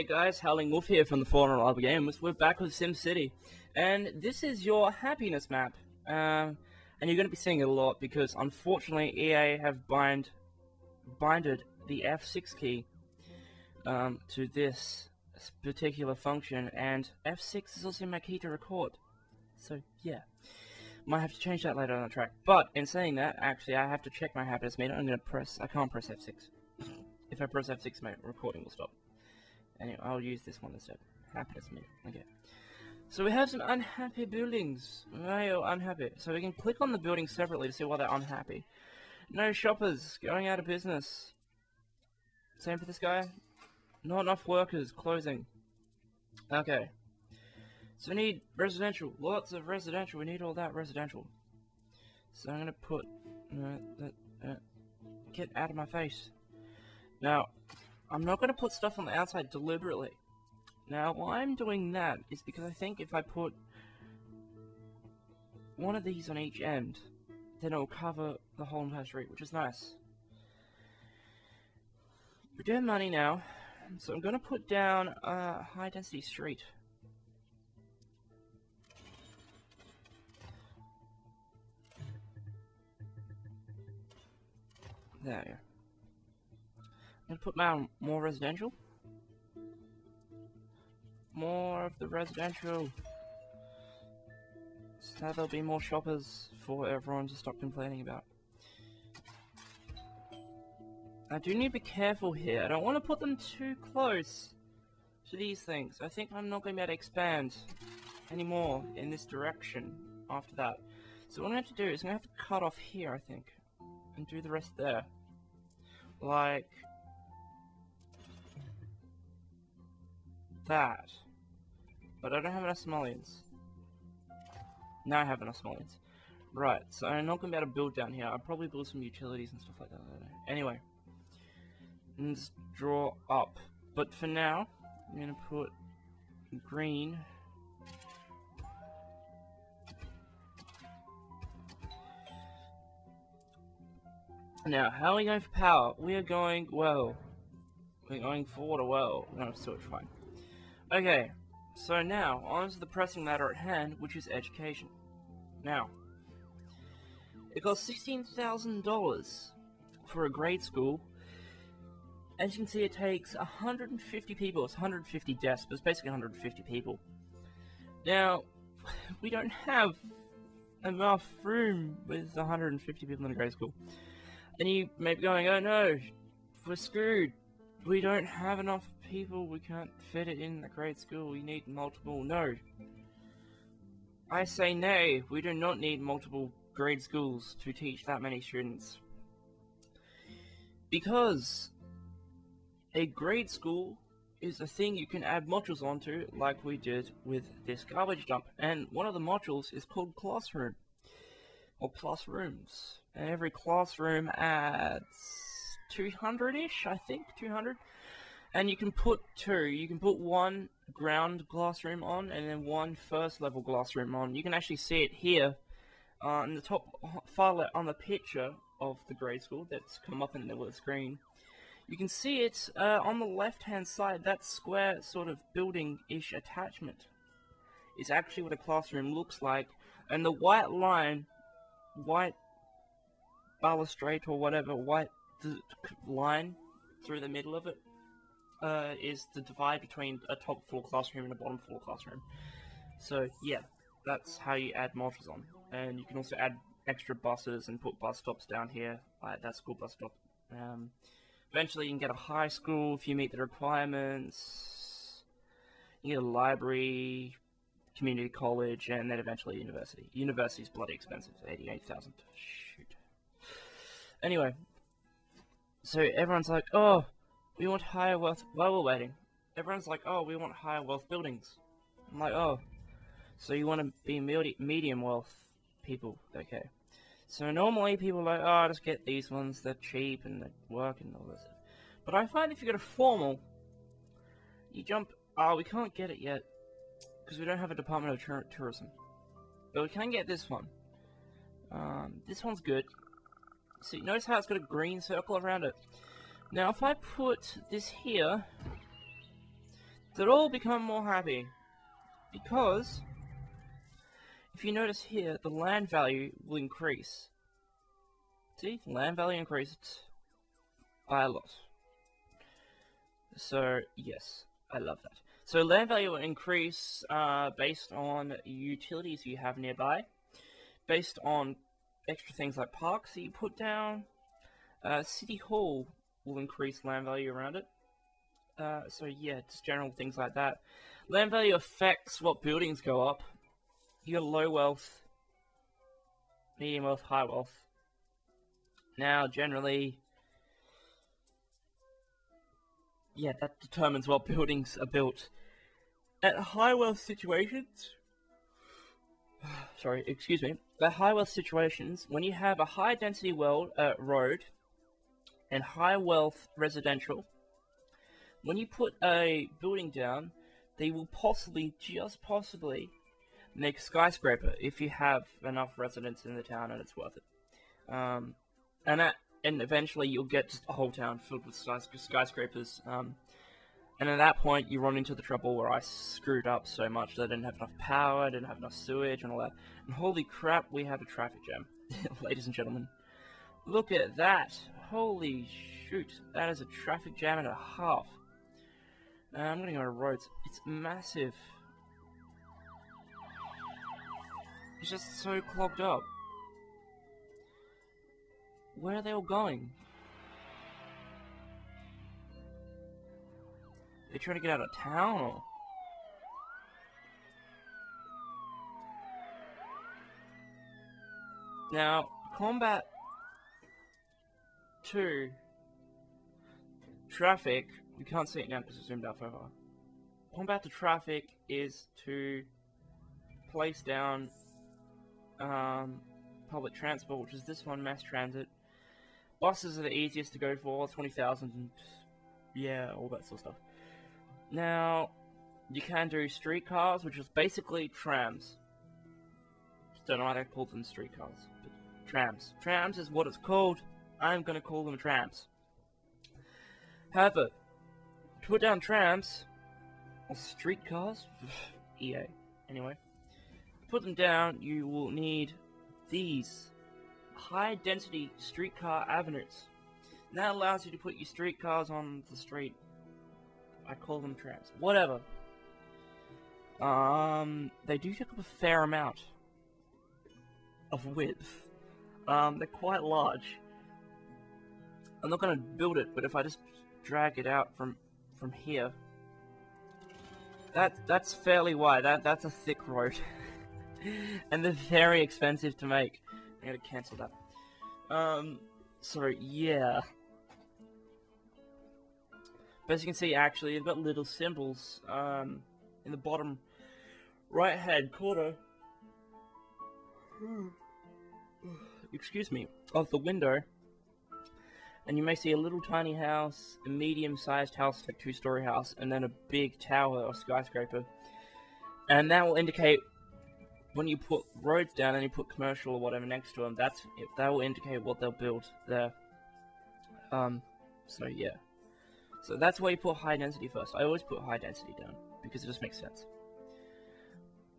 Hey guys, Howling Wolf here from the unreliablegamers. We're back with Simcity, and this is your happiness map. And you're going to be seeing it a lot because, unfortunately, EA have binded the F6 key to this particular function, and F6 is also my key to record. So yeah, might have to change that later on the track. But in saying that, actually, I have to check my happiness meter. I can't press F6. If I press F6, my recording will stop. Anyway, I'll use this one instead. Happiness meter. Okay. So we have some unhappy buildings. They are unhappy. So we can click on the buildings separately to see why they're unhappy. No shoppers. Going out of business. Same for this guy. Not enough workers. Closing. Okay. So we need residential. Lots of residential. We need all that residential. So I'm going to put... get out of my face. Now... I'm not going to put stuff on the outside deliberately. Now, why I'm doing that is because I think if I put one of these on each end, then it'll cover the whole entire street, which is nice. We do have money now, so I'm going to put down a high-density street. There we go. I'm gonna put down more residential. More of the residential. So there'll be more shoppers for everyone to stop complaining about. I do need to be careful here. I don't want to put them too close to these things. I think I'm not going to be able to expand anymore in this direction after that. So what I'm going to have to do is I'm going to have to cut off here, I think, and do the rest there. Like... that. But I don't have enough simoleons. Now I have enough simoleons. Right, so I'm not going to be able to build down here. I'll probably build some utilities and stuff like that. Anyway. Let's draw up. But for now, I'm going to put green. Now, how are we going for power? We are going, well. We're going forward a well. No, sewage, fine. Okay, so now, on to the pressing matter at hand, which is education. Now, it costs $16,000 for a grade school. As you can see, it takes 150 people. It's 150 desks, but it's basically 150 people. Now, we don't have enough room with 150 people in a grade school. And you may be going, oh no, we're screwed. We don't have enough people, we can't fit it in the grade school, we need multiple. No. I say nay, we do not need multiple grade schools to teach that many students. Because a grade school is a thing you can add modules onto, like we did with this garbage dump. And one of the modules is called classroom, or classrooms. And every classroom adds 200-ish, I think, 200. And you can put two. You can put one ground classroom on, and then one first level classroom on. You can actually see it here, in the top far left on the picture of the grade school that's come up in the middle of the screen. You can see it on the left-hand side. That square sort of building-ish attachment is actually what a classroom looks like. And the white line, white balustrade or whatever, white line through the middle of it is the divide between a top floor classroom and a bottom floor classroom. So yeah, that's how you add modules on. And you can also add extra buses and put bus stops down here, like that school bus stop. Eventually you can get a high school if you meet the requirements. You get a library, community college, and then eventually university. University's bloody expensive, 88,000. Shoot. Anyway, so everyone's like, oh, we want higher wealth. While we're waiting, everyone's like, oh, we want higher wealth buildings. I'm like, oh, so you want to be medium wealth people? Okay. So normally people are like, oh, just get these ones, they're cheap and they work and all this. But I find if you go to formal, you jump, oh, we can't get it yet, because we don't have a Department of Tourism. But we can get this one. This one's good. So you notice how it's got a green circle around it. Now if I put this here, they'll all become more happy. Because, if you notice here, the land value will increase. See, the land value increased by a lot. So, yes, I love that. So, land value will increase based on utilities you have nearby, based on extra things like parks that you put down. City Hall will increase land value around it. So, yeah, just general things like that. Land value affects what buildings go up. You got low wealth, medium wealth, high wealth. Now, generally, yeah, that determines what buildings are built. At high wealth situations, sorry, excuse me. At high wealth situations, when you have a high density road and high wealth residential, when you put a building down, they will possibly, just possibly, make a skyscraper if you have enough residents in the town and it's worth it. And eventually you'll get just a whole town filled with skyscrapers. And at that point, you run into the trouble where I screwed up so much that I didn't have enough power, I didn't have enough sewage and all that. And holy crap, we have a traffic jam. Ladies and gentlemen. Look at that. Holy shoot. That is a traffic jam and a half. I'm gonna go to roads. It's massive. It's just so clogged up. Where are they all going? They trying to get out of town, or? Now, combat 2 traffic, we can't see it now because it's zoomed out further. Combat to traffic is to place down public transport, which is this one, mass transit. Buses are the easiest to go for, 20,000 and yeah, all that sort of stuff. Now, you can do streetcars, which is basically trams. Don't know why they call them streetcars, but trams. Trams is what it's called. I'm gonna call them trams. However, to put down trams, or streetcars, EA, anyway, to put them down, you will need these high-density streetcar avenues. And that allows you to put your streetcars on the street. I call them trams. Whatever. They do take up a fair amount of width. They're quite large. I'm not gonna build it, but if I just drag it out from here, that's fairly wide. That's a thick road, and they're very expensive to make. I gotta cancel that. So yeah. But as you can see, actually, you've got little symbols in the bottom right-hand corner. Excuse me, of the window. And you may see a little tiny house, a medium-sized house, like 2-story house, and then a big tower or skyscraper. And that will indicate when you put roads down and you put commercial or whatever next to them. That will indicate what they'll build there. So yeah. So that's why you put high density first. I always put high density down because it just makes sense.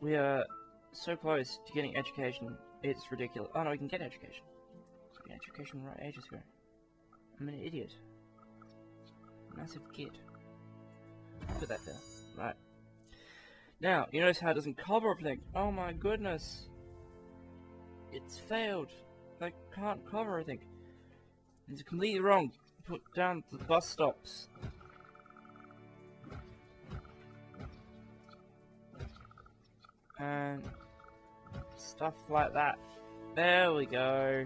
We are so close to getting education. It's ridiculous. Oh no, we can get education. We got education right ages ago. I'm an idiot. Massive kid. Put that there. Right. Now, you notice how it doesn't cover everything. Oh my goodness. It's failed. I can't cover everything. It's completely wrong. Put down the bus stops. And stuff like that. There we go.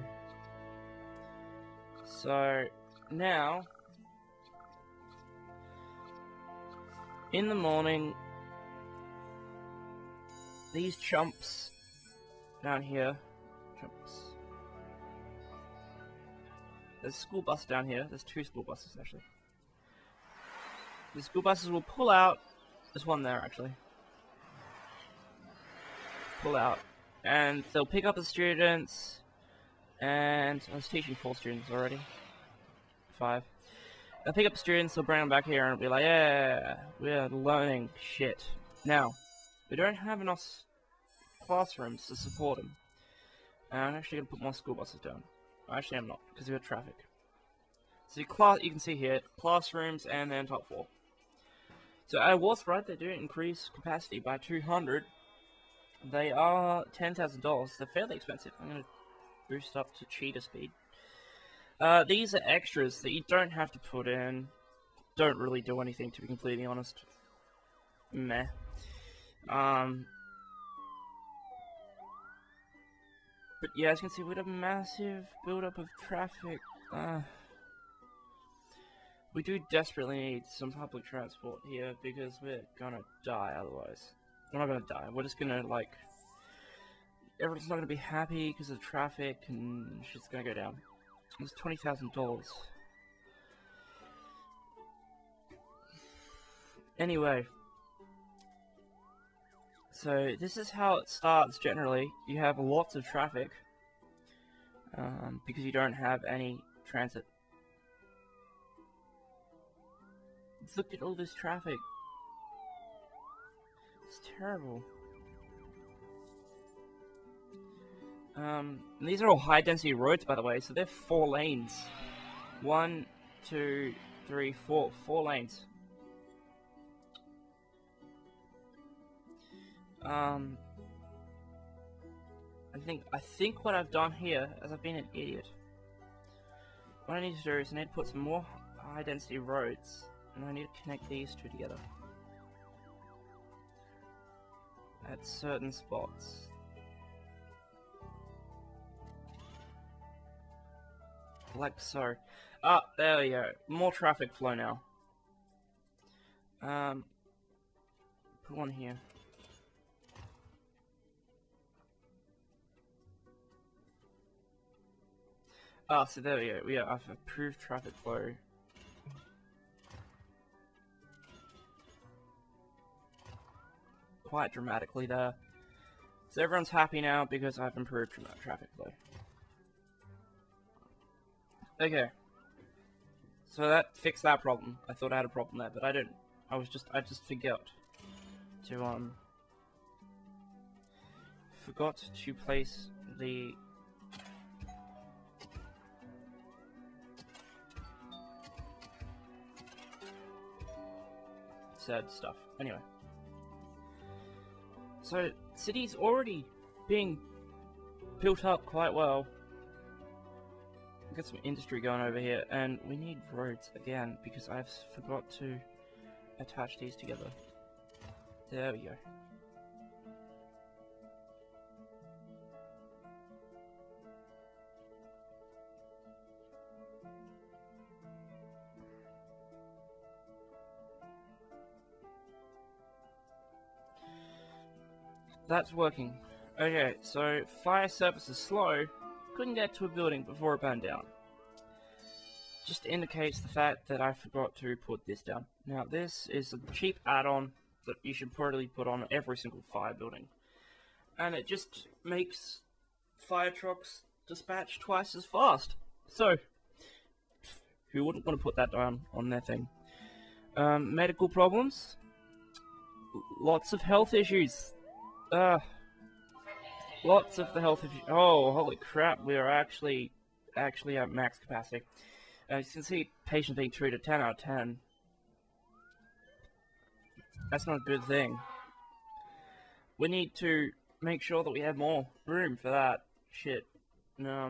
So now, in the morning, these chumps down here, there's a school bus down here. There's 2 school buses actually. The school buses will pull out. There's one there actually. Pull out, and they'll pick up the students. And I was teaching 4 students already. 5. They'll pick up students, they'll bring them back here and be like, yeah, we're learning shit. Now, we don't have enough classrooms to support them. And I'm actually going to put more school buses down. Actually, I'm not, because we've got traffic. So you can see here, classrooms and then top floor. So I was right, they do increase capacity by 200. They are $10,000. They're fairly expensive. I'm going to boost up to cheetah speed. These are extras that you don't have to put in. Don't really do anything, to be completely honest. Meh. But yeah, as you can see, we have a massive build-up of traffic. We do desperately need some public transport here, because we're gonna die otherwise. We're not gonna die, we're just gonna, like... Everyone's not gonna be happy because of traffic, and shit's gonna go down. It's $20,000. Anyway. So, this is how it starts generally. You have lots of traffic. Because you don't have any transit. Look at all this traffic. It's terrible. These are all high density roads, by the way, so they're 4 lanes. 1, 2, 3, 4. 4 lanes. I think what I've done here is I've been an idiot. What I need to do is I need to put some more high density roads, and I need to connect these two together at certain spots. Like so. Ah, there we go. More traffic flow now. Put one here. Ah, so there we go. I've improved traffic flow. Quite dramatically there. So everyone's happy now because I've improved traffic flow. Okay. So that fixed that problem. I thought I had a problem there, but I didn't. I just forgot to place the said stuff. Anyway. So, city's already being built up quite well. Got some industry going over here, and we need roads again, because I've forgot to attach these together. There we go. That's working. Okay, so fire service is slow. Couldn't get to a building before it burned down. Just indicates the fact that I forgot to put this down. Now this is a cheap add-on that you should probably put on every single fire building. And it just makes fire trucks dispatch twice as fast. So, who wouldn't want to put that down on their thing? Medical problems? Lots of health issues. Lots of the health issues. Oh, holy crap, we are actually at max capacity. As you can see, patients being treated 10 out of 10. That's not a good thing. We need to make sure that we have more room for that shit. Yeah.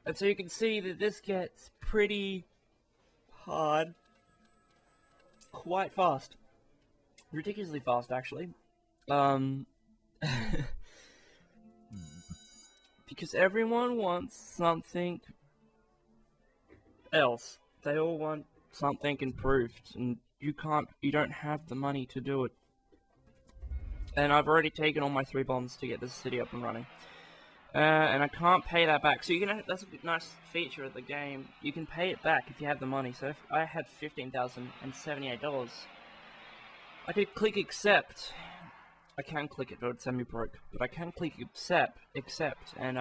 And so you can see that this gets pretty hard quite fast. Ridiculously fast, actually. Because everyone wants something else. They all want something improved, and you don't have the money to do it. And I've already taken all my 3 bombs to get this city up and running. And I can't pay that back. So that's a nice feature of the game. You can pay it back if you have the money. So if I had $15,078, I could click accept. I can click it, but it's semi-broke. But I can click accept, and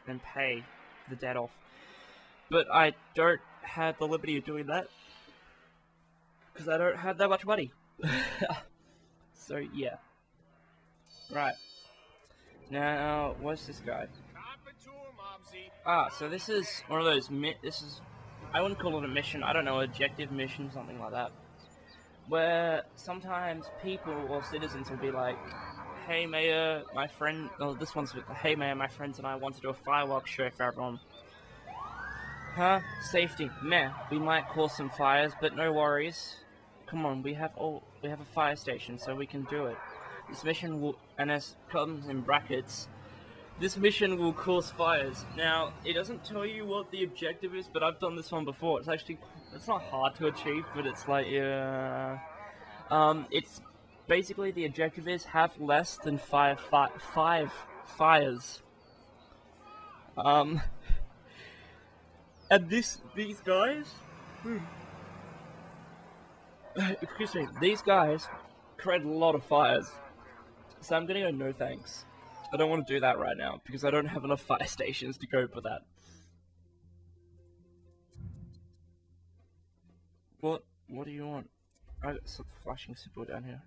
and pay the debt off. But I don't have the liberty of doing that because I don't have that much money. So yeah. Right. Now, what's this guy? So this is one of those I wouldn't call it a mission, I don't know, objective mission, something like that. Where sometimes people or citizens will be like, hey Mayor, my friend, this one's with, hey Mayor, my friends and I want to do a fireworks show for everyone. Huh? Safety. Meh, we might cause some fires, but no worries. Come on, we have a fire station, so we can do it. This mission will, and as comes in brackets, this mission will cause fires. Now, it doesn't tell you what the objective is, but I've done this one before. It's not hard to achieve, but it's like, yeah. It's basically the objective is have less than five fires. And these guys, excuse me, these guys create a lot of fires. So I'm gonna go no thanks. I don't want to do that right now because I don't have enough fire stations to cope with that. What do you want? I got some flashing symbol down here.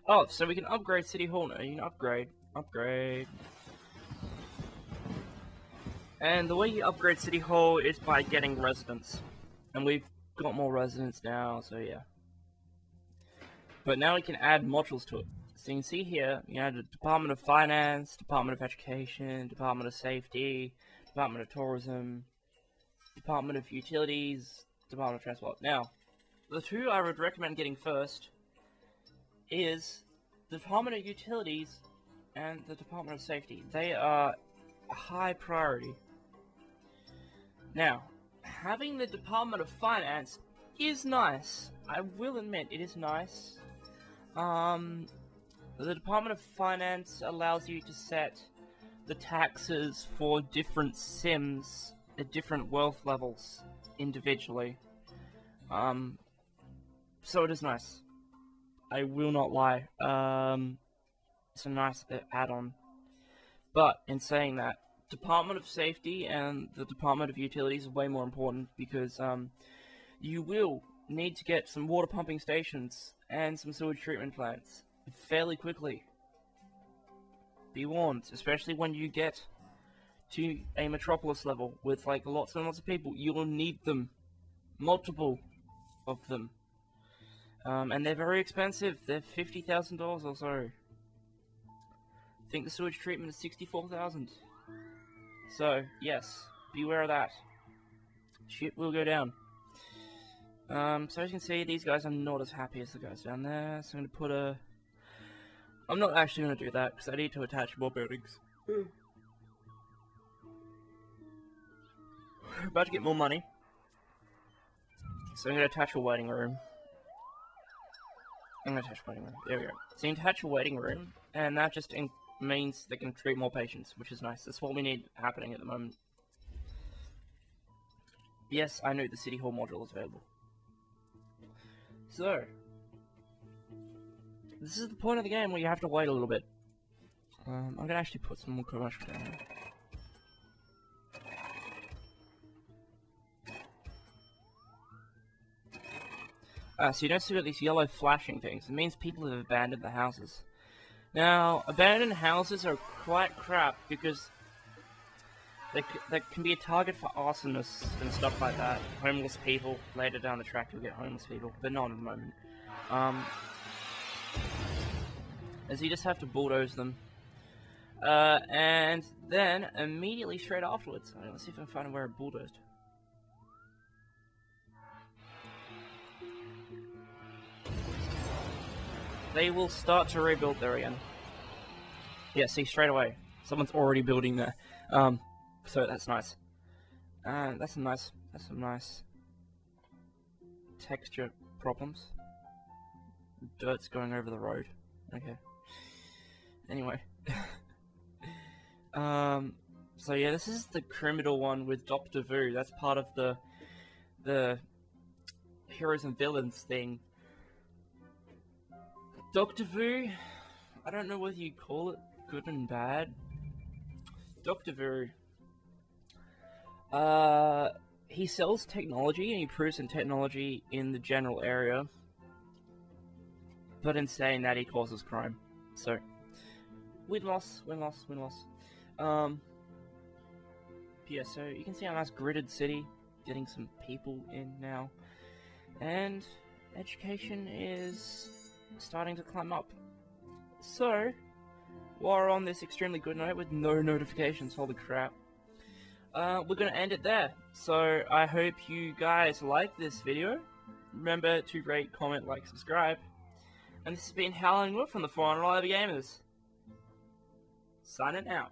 Oh, so we can upgrade City Hall now. You can upgrade. And the way you upgrade City Hall is by getting residents. And we've got more residents now, so yeah. But now we can add modules to it. So you can see here, you add the Department of Finance, Department of Education, Department of Safety, Department of Tourism, Department of Utilities, Department of Transport. Now, the two I would recommend getting first is the Department of Utilities and the Department of Safety. They are a high priority. Now, having the Department of Finance is nice. I will admit, it is nice. The Department of Finance allows you to set the taxes for different sims at different wealth levels individually. So it is nice. I will not lie. It's a nice add-on. But in saying that, Department of Safety and the Department of Utilities are way more important because you will need to get some water pumping stations and some sewage treatment plants fairly quickly. Be warned, especially when you get to a metropolis level with like lots and lots of people, you will need them. Multiple of them. And they're very expensive. They're $50,000 or so. I think the sewage treatment is $64,000. So, yes, beware of that. Shit will go down. So as you can see, these guys are not as happy as the guys down there. So I'm going to put a... I'm not actually going to do that, because I need to attach more buildings. About to get more money. So I'm going to attach a waiting room. I'm going to attach a waiting room. There we go. So you attach a waiting room, and that just means they can treat more patients, which is nice. That's what we need happening at the moment. Yes, I know the City Hall module is available. So, this is the point of the game where you have to wait a little bit. I'm going to actually put some more commercial down here. So you don't see these yellow flashing things. It means people have abandoned the houses. Now, abandoned houses are quite crap because they can be a target for arsonists and stuff like that. Homeless people. Later down the track you'll get homeless people, but not at the moment. As you just have to bulldoze them. And then, immediately straight afterwards, let's see if I can find where it bulldozed. They will start to rebuild there again. Yeah, see, straight away. Someone's already building there. So that's nice. That's some nice texture problems. Dirt's going over the road. Okay. Anyway. So yeah, this is the criminal one with Dr. Vu. That's part of the heroes and villains thing. Dr. Vu, I don't know whether you call it good and bad. Dr. Vu He sells technology and he proves in technology in the general area. But in saying that, he causes crime. So, win-loss, win-loss, win-loss. Yeah, so you can see a nice gridded city, getting some people in now. And education is starting to climb up. So, while we're on this extremely good note with no notifications, holy crap, we're going to end it there. So, I hope you guys like this video. Remember to rate, comment, like, subscribe. And this has been Howling Wolf from the Unreliable Gamers. Signing out.